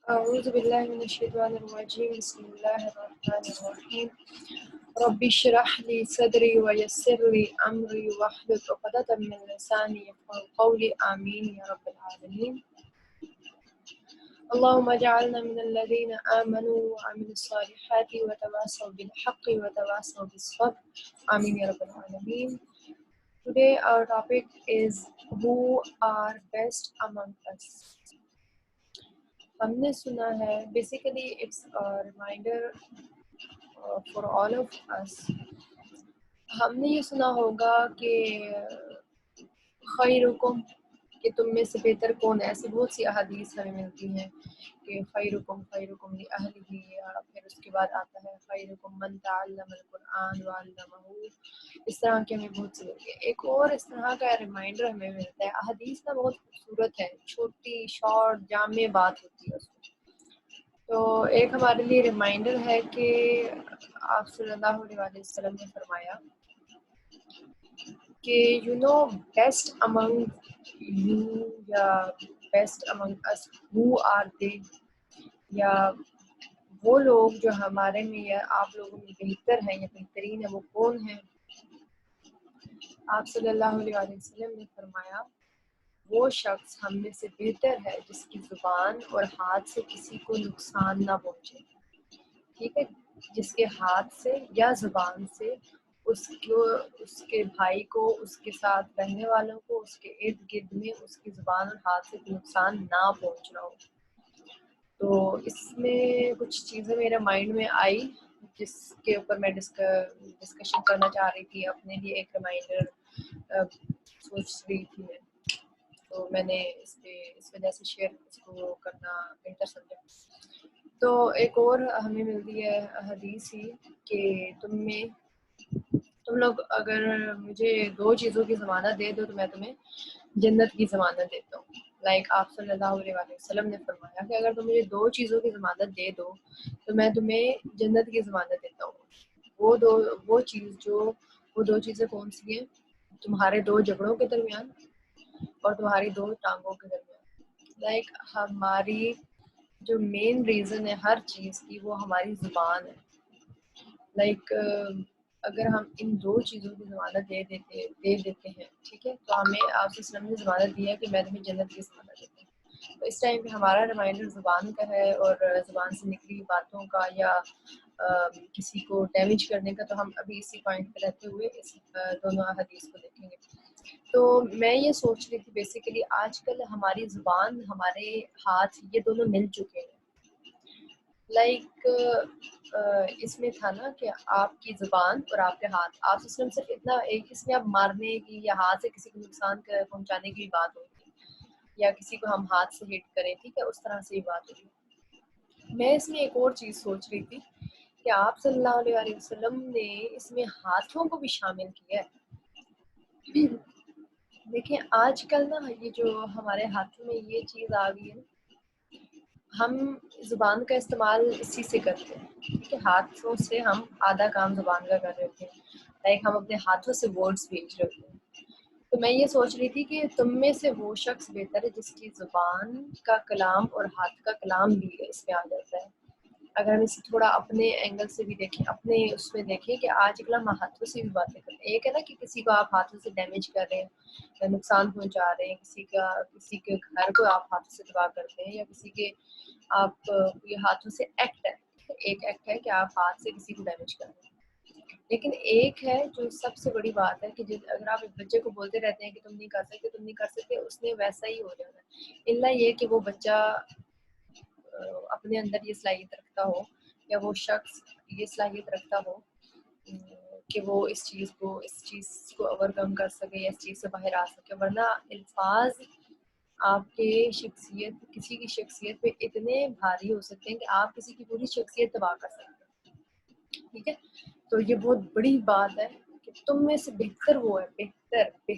أعوذ بالله من الشيطان الرجيم بسم الله الرحمن الرحيم رب اشرح لي صدري ويسر لي أمري واحلل عقدة من لساني يفقهوا قولي آمين يا رب العالمين اللهم اجعلنا من الذين آمنوا وعملوا الصالحات وتواصوا بالحق وتواصوا بالصبر آمين يا رب العالمين. Today our topic is who are best among us. ہم نے سنا ہے basically it's reminder for all of us. ہم نے یہ سنا ہوگا کہ خیرکم کہ تم میں سے بہتر کون ہے. ایسی بہت سی احادیث ہمیں ملتی ہیں کہ خیرکم خیرکم لأہلہ، یا پھر اس کے بعد آتا ہے خیرکم من تعلم القرآن وعلمہ. اس طرح کی ہمیں بہت سی ملتی ہے. ایک اور اس طرح کا ریمائنڈر ہمیں ملتا ہے. احادیث نا بہت خوبصورت ہے، چھوٹی شارٹ جامع بات ہوتی ہے اس میں. تو ایک ہمارے لیے ریمائنڈر ہے کہ آپ صلی اللہ علیہ وسلم نے فرمایا کہ you know best among you یا best among us who are they, یا وہ لوگ جو ہمارے میں یا آپ لوگوں میں بہتر ہیں یا بہترین ہے وہ کون ہیں. آپ صلی اللہ علیہ وسلم نے فرمایا وہ شخص ہم میں سے بہتر ہے جس کی زبان اور ہاتھ سے کسی کو نقصان نہ پہنچے. ٹھیک ہے، جس کے ہاتھ سے یا زبان سے اس کے بھائی کو، اس کے ساتھ رہنے والوں کو، اس کے ارد گرد میں اس کی زبان اور ہاتھ سے کوئی نقصان نہ پہنچ رہا ہو. تو اس میں کچھ چیزیں میرے مائنڈ میں آئی جس کے اوپر میں ڈسکشن کرنا چاہ رہی تھی. اپنے لیے ایک ریمائنڈر سوچ رہی تھی میں، تو میں نے اس وجہ سے شیئر اس کو کرنا بہتر سمجھا. تو ایک اور ہمیں ملتی ہے حدیث ہی کہ تم لوگ اگر مجھے دو چیزوں کی ضمانت دے دو تو میں تمہیں جنت کی ضمانت دیتا ہوں. لائک آپ صلی اللہ علیہ وسلم نے فرمایا کہ اگر تم مجھے دو چیزوں کی ضمانت دے دو تو میں تمہیں جنت کی ضمانت دیتا ہوں. وہ دو چیزیں کون سی ہیں؟ تمہارے دو جھگڑوں کے درمیان اور تمہاری دو ٹانگوں کے درمیان. لائک ہماری جو مین ریزن ہے ہر چیز کی وہ ہماری زبان ہے. لائک اگر ہم ان دو چیزوں کی ضمانت دے دیتے ہیں، ٹھیک ہے، تو ہمیں آپ سے وسلم نے ضمانت دی ہے کہ میں تمہیں جنت کی ضمانت دیتا ہوں. تو اس ٹائم پہ ہمارا ریمائنڈر زبان کا ہے اور زبان سے نکلی باتوں کا یا کسی کو ڈیمیج کرنے کا. تو ہم ابھی اسی پوائنٹ پہ رہتے ہوئے اس دونوں حدیث کو دیکھیں گے. تو میں یہ سوچ رہی تھی بیسیکلی آج کل ہماری زبان ہمارے ہاتھ یہ دونوں مل چکے ہیں. لائک اس میں تھا نا کہ آپ کی زبان اور آپ کے ہاتھ، آپ صرف اتنا ایک اس میں آپ مارنے کی یا ہاتھ سے کسی کو نقصان پہنچانے کی بھی بات ہوگی یا کسی کو ہم ہاتھ سے ہٹ کریں، ٹھیک ہے، اس طرح سے ہی بات ہوگی. میں اس میں ایک اور چیز سوچ رہی تھی کہ آپ صلی اللہ علیہ وسلم نے اس میں ہاتھوں کو بھی شامل کیا ہے. دیکھیں آج کل نا یہ جو ہمارے ہاتھوں میں یہ چیز آ گئی ہے، ہم زبان کا استعمال اسی سے کرتے ہیں. ٹھیک ہے، ہاتھوں سے ہم آدھا کام زبان کا کر رہے ہوتے ہیں. لائک ہم اپنے ہاتھوں سے ورڈز بھیج رہے ہوتے ہیں. تو میں یہ سوچ رہی تھی کہ تم میں سے وہ شخص بہتر ہے جس کی زبان کا کلام اور ہاتھ کا کلام بھی اس میں آ جاتا ہے. اگر ہم اسے تھوڑا اپنے اینگل سے بھی دیکھیں، اپنے اس میں دیکھیں کہ آج کل ہم ہاتھوں سے بھی باتیں کرتے ہیں. ایک ہے نا کہ کسی کو آپ ہاتھوں سے ڈیمیج کر رہے ہیں، نقصان پہنچا رہے ہیں، کسی کے گھر کو آپ ہاتھوں سے تباہ کرتے ہیں، یا کسی کے آپ یہ ہاتھوں سے ایکٹ ہے. ایک ایکٹ ہے کہ آپ ہاتھ سے کسی کو ڈیمیج کر رہے ہیں. لیکن ایک ہے جو سب سے بڑی بات ہے کہ اگر آپ ایک بچے کو بولتے رہتے ہیں کہ تم نہیں کر سکتے تم نہیں کر سکتے، اس نے ویسا ہی ہو جانا ہے. الا یہ کہ وہ بچہ اپنے اندر یہ صلاحیت رکھتا ہو یا وہ شخص یہ صلاحیت رکھتا ہو کہ وہ اس چیز کو اوورکم کر سکے یا اس چیز سے باہر آ سکے. ورنہ الفاظ آپ کے کسی کی شخصیت پہ اتنے بھاری ہو سکتے ہیں کہ آپ کسی کی پوری شخصیت تباہ کر سکتے ہیں. ٹھیک ہے، تو یہ بہت بڑی بات ہے کہ تم میں سے بہتر وہ ہے. بہتر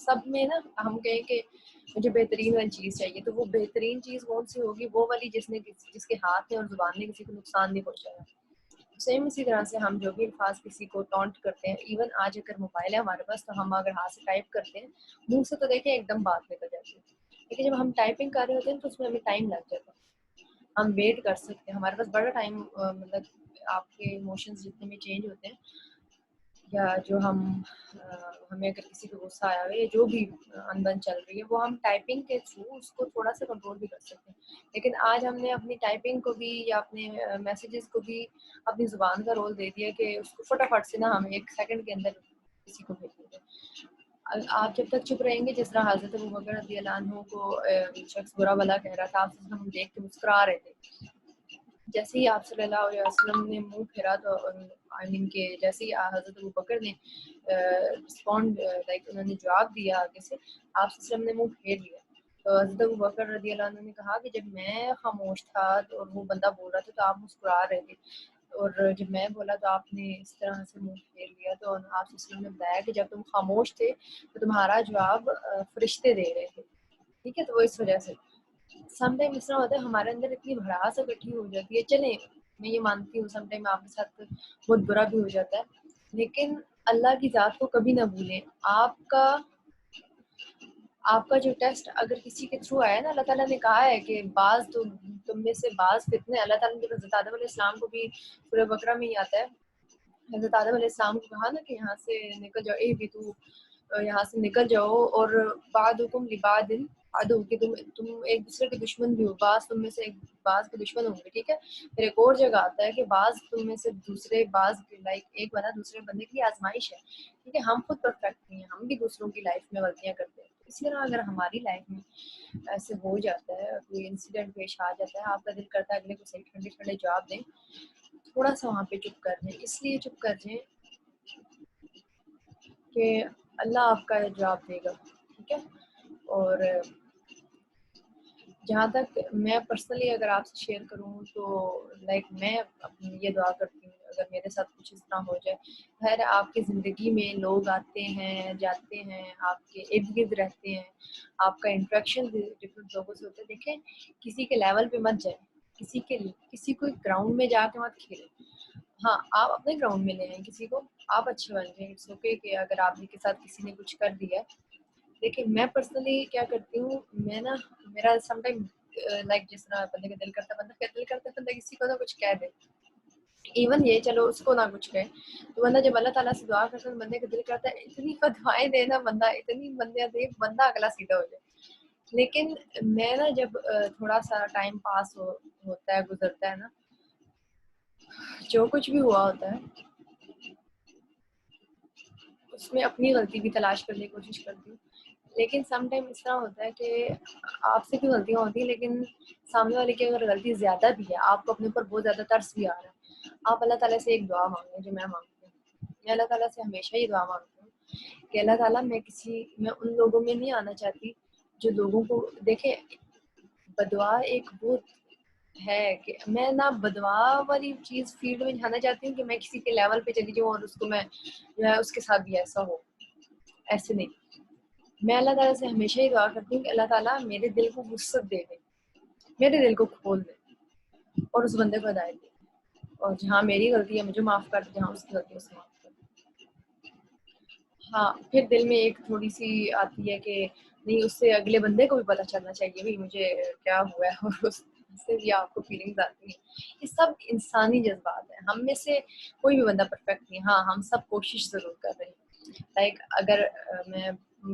سب میں نا ہم کہیں کہ مجھے بہترین والی چیز چاہیے، تو وہ بہترین چیز کون سی ہوگی؟ وہ والی جس کے ہاتھ میں اور زبان میں کسی کو نقصان نہیں پہنچایا. سیم اسی طرح سے ہم جو بھی الفاظ کسی کو ٹونٹ کرتے ہیں، ایون آج اگر موبائل ہے ہمارے پاس تو ہم اگر ہاتھ سے ٹائپ کرتے ہیں منہ سے تو دیکھیں ایک دم بات نکل جاتی ہے، لیکن جب ہم ٹائپنگ کر رہے ہوتے ہیں تو اس میں ہمیں ٹائم لگ جاتا ہے. ہم ویٹ کر سکتے ہیں, ہمارے پاس بڑا ٹائم, مطلب آپ کے ایموشنز جتنے بھی چینج ہوتے ہیں, یا جو ہمیں اگر کسی کو غصہ آیا ہو یا جو بھی اندر چل رہی ہے, وہ ہم ٹائپنگ کے تھرو اس کو تھوڑا سا کنٹرول بھی کر سکتے ہیں. لیکن آج ہم نے اپنی ٹائپنگ کو بھی یا اپنے میسیجز کو بھی اپنی زبان کا رول دے دیا کہ اس کو فٹافٹ سے نا ہم 1 سیکنڈ کے اندر کسی کو بھیج دیں. آپ جب تک چپ رہیں گے, جس طرح حضرت ابوبکر رضی اللہ عنہ کو شخص برا بھلا کہہ رہا تھا, آپ سے ہم دیکھ کے مسکرا رہے تھے, جیسے ہی آپ صلی اللہ علیہ وسلم نے منہ پھیرا تو کہ جیسے ہی حضرت ابوبکر نے رسپونڈ لائک انہوں نے جواب دیا آگے سے, آپ صلی اللہ علیہ وسلم نے منہ پھیر لیا. تو حضرت ابوبکر رضی اللہ عنہ نے کہا کہ جب میں خاموش تھا اور وہ بندہ بول رہا تھا تو آپ مسکرا رہے تھے, اور جب میں بولا تو آپ نے اس طرح سے منہ پھیر لیا. تو آپ صلی اللہ علیہ وسلم نے بتایا کہ جب تم خاموش تھے تو تمہارا جواب فرشتے دے رہے تھے, ٹھیک ہے. تو وہ اس وجہ سے سم ٹائم اس طرح ہوتا ہے ہمارے اندر اتنی بھڑاس اکٹھی ہو جاتی ہے. چلیں میں یہ مانتی ہوں سم ٹائم آپ کے ساتھ بہت برا بھی ہو جاتا ہے, لیکن اللہ کی ذات کو کبھی نہ بھولیں. آپ کا جو ٹیسٹ اگر کسی کے تھرو آیا نا, اللہ تعالیٰ نے کہا ہے کہ بعض تم میں سے بعض فتنے, اللہ تعالیٰ نے حضرت آدم علیہ السلام کو بھی سورہ بقرہ میں ہی آتا ہے, حضرت آدم علیہ السلام کو کہا نا کہ یہاں سے نکل جاؤ, بھی تو یہاں سے نکل جاؤ, اور بعضکم لبعض عدو, کہ تم ایک دوسرے کے دشمن بھی ہو, بعض تم میں سے بعض کے دشمن ہوں گے, ٹھیک ہے. پھر ایک اور جگہ آتا ہے کہ بعض تم میں سے دوسرے بعض لائک ایک بندہ دوسرے بندے کی آزمائش ہے, ٹھیک ہے. ہم خود پرفیکٹ نہیں ہیں, ہم بھی دوسروں کی لائف میں غلطیاں کرتے ہیں. اسی طرح اگر ہماری لائف میں ایسے ہو جاتا ہے, کوئی انسیڈنٹ پیش آ جاتا ہے, آپ کا دل کرتا ہے اگلے کو صحیح ٹھنڈے ٹھنڈے جواب دیں, تھوڑا سا وہاں پہ چپ کر دیں. اس لیے چپ کر دیں کہ اللہ آپ کا جواب دے گا, ٹھیک ہے. اور جہاں تک میں پرسنلی اگر آپ سے شیئر کروں تو لائک میں اپنی یہ دعا کرتی ہوں اگر میرے ساتھ کچھ اس طرح ہو جائے. خیر آپ کی زندگی میں لوگ آتے ہیں جاتے ہیں, آپ کے ارد گرد رہتے ہیں, آپ کا انٹریکشن ڈفرینٹ لوگوں سے ہوتا ہے. دیکھیں کسی کے لیول پہ مت جائیں, کسی کو گراؤنڈ میں جا کے مت کھیلیں. ہاں آپ اپنے گراؤنڈ میں لے آئیں کسی کو, آپ اچھے بن جائیں. اٹس اوکے کہ اگر آپ کے ساتھ کسی نے کچھ کر دیا. دیکھیں میں پرسنلی کیا کرتی ہوں, میں نا میرا سم ٹائم لائک جس طرح بندے کا دل کرتا ہے, بندہ کسی کو نہ کچھ کہہ دے, ایون یہ چلو اس کو نہ کچھ کہے, تو بندہ جب اللہ تعالیٰ سے دعا کرتا ہے بندے کا دل کرتا ہے اتنی فتوائیں دینا بندہ, اتنی بندیاں دے بندہ اگلا سیدھا ہو جائے. لیکن میں نا جب تھوڑا سا ٹائم پاس ہوتا ہے گزرتا ہے نا, جو کچھ بھی ہوا ہوتا ہے اس میں اپنی غلطی بھی تلاش کرنے کی کوشش کرتی ہوں. لیکن سم ٹائم اس طرح ہوتا ہے کہ آپ سے بھی غلطیاں ہوتی ہیں, لیکن سامنے والے کی اگر غلطی زیادہ بھی ہے, آپ کو اپنے اوپر بہت زیادہ ترس بھی آ رہا ہے, آپ اللہ تعالیٰ سے ایک دعا مانگیں جو میں مانگتی ہوں. میں اللہ تعالیٰ سے ہمیشہ یہ دعا مانگتی ہوں کہ اللہ تعالیٰ میں ان لوگوں میں نہیں آنا چاہتی جو لوگوں کو دیکھیں. بدعا ایک بہت ہے کہ میں نہ بدعا والی چیز فیلڈ میں جانا چاہتی ہوں کہ میں کسی کے لیول پہ چلی جاؤں اور اس کو میں جو ہے اس کے ساتھ بھی ایسا ہو, ایسے نہیں. میں اللہ تعالیٰ سے ہمیشہ ہی دعا کرتی ہوں کہ اللہ تعالیٰ میرے دل کو وسعت دے دے, میرے دل کو کھول دے اور اس بندے کو ہدایت دے, اور جہاں میری غلطی ہے مجھے معاف کر دے, جہاں اس کی غلطی ہے اسے معاف کر دے. ہاں پھر دل میں ایک تھوڑی سی آتی ہے کہ نہیں, اس سے اگلے بندے کو بھی پتہ چلنا چاہیے بھائی مجھے کیا ہوا ہے, اور اس سے بھی آپ کو فیلنگز آتی ہیں. یہ سب انسانی جذبات ہیں, ہم میں سے کوئی بھی بندہ پرفیکٹ نہیں. ہاں ہم سب کوشش ضرور کر رہے ہیں. لائک اگر میں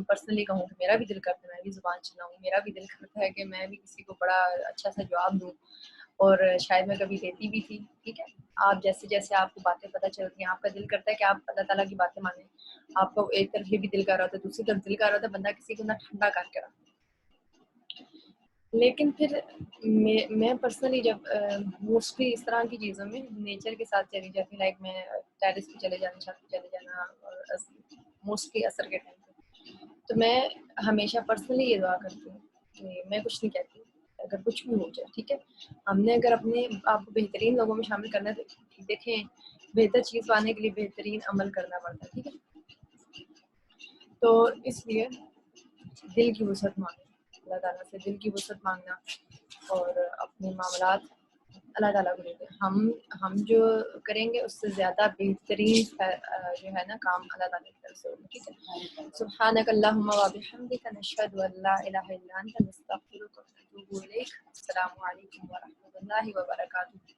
پرسنلی کہوں کہ میرا بھی دل کرتا ہے میں بھی زبان چلاؤں, میرا بھی دل کرتا ہے کہ میں بھی کسی کو بڑا اچھا سا جواب دوں, اور شاید میں کبھی دیتی بھی تھی. ٹھیک ہے, آپ جیسے جیسے آپ کو باتیں پتہ چلتی ہیں, آپ کا دل کرتا ہے کہ آپ اللہ تعالیٰ کی باتیں مانیں. آپ کو ایک طرف یہ بھی دل کر رہا تھا, دوسری طرف دل کر رہا تھا بندہ کسی کو نہ ٹھنڈا کر کے رکھے. لیکن پھر میں پرسنلی جب موسٹلی اس طرح کی چیزوں میں نیچر کے ساتھ چلی جاتی ہوں, لائک میں ٹیرس پہ چلے جانا, چھت پہ چلے جانا, اور موسٹلی عصر کے ٹائم پہ, تو میں ہمیشہ پرسنلی یہ دعا کرتی ہوں کہ میں کچھ نہیں کہتی اگر کچھ بھی ہو جائے. ٹھیک ہے, ہم نے اگر اپنے آپ کو بہترین لوگوں میں شامل کرنا ہے تو دیکھیں بہتر چیز پانے کے لیے بہترین عمل کرنا پڑتا ہے. ٹھیک ہے, تو اس لیے دل کی وسعت مانگنا, اللہ تعالیٰ سے دل کی وسعت مانگنا, اور اپنے معاملات اللہ تعالیٰ کو دیتے ہیں. ہم جو کریں گے اس سے زیادہ بہترین جو ہے نا کام اللہ تعالیٰ کی طرف سے ہوگا. ٹھیک ہے. سبحانک اللہم و بحمدک نشہد ان لا الہ الا انت نستغفرک و نتوب الیک. السلام علیکم و رحمۃ اللہ وبرکاتہ.